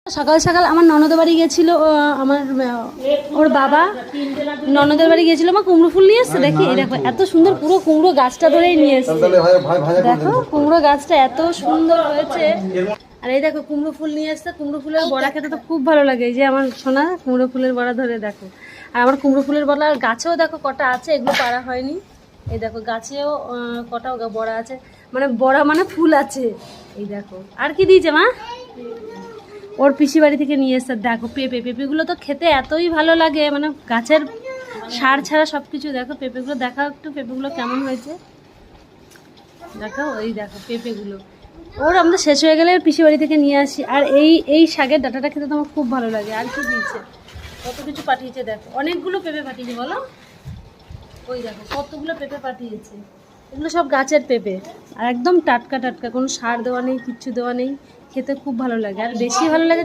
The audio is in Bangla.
সকাল সকাল আমার ননদের বাড়ি গেছিল, আমার ওর বাবা ননদের বাড়ি গেছিল, আমার কুমড়ো ফুল নিয়ে এসছে। দেখি এই দেখো এত সুন্দর, পুরো কুমড়ো গাছটা ধরেই নিয়ে এসছে। দেখো কুমড়ো গাছটা এত সুন্দর হয়েছে। আর এই দেখো কুমড়ো ফুল নিয়ে এসছে, কুমড়ো ফুলের বড়া খেতে তো খুব ভালো লাগে। এই যে আমার সোনা কুমড়ো ফুলের বড়া ধরে দেখো। আর আমার কুমড়ো ফুলের বড়া গাছেও দেখো কটা আছে, এগুলো পাড়া হয়নি। এই দেখো গাছেও কটা বড়া আছে, মানে বড়া মানে ফুল আছে। এই দেখো আর কি দিয়েছে মা, ওর পিসি বাড়ি থেকে নিয়ে এসছে। দেখো পেঁপেগুলো তো খেতে এতই ভালো লাগে, মানে গাছের সার ছাড়া সব কিছু। দেখো পেঁপেগুলো দেখাও একটু, পেঁপেগুলো কেমন হয়েছে দেখো। ওই দেখো পেঁপেগুলো ওর আমাদের শেষ হয়ে গেলে পিসি বাড়ি থেকে নিয়ে আসি। আর এই শাকের ডাঁটাটা খেতে তো আমার খুব ভালো লাগে। আর কি দিয়েছে, কত কিছু পাঠিয়েছে দেখো, অনেকগুলো পেঁপে পাঠিয়েছে বলো। ওই দেখো কতগুলো পেঁপে পাঠিয়েছে, এগুলো সব গাছের পেঁপে আর একদম টাটকা টাটকা, কোনো সার দেওয়া নেই, কিচ্ছু দেওয়া নেই। খেতে খুব ভালো লাগে। আর বেশি ভালো লাগে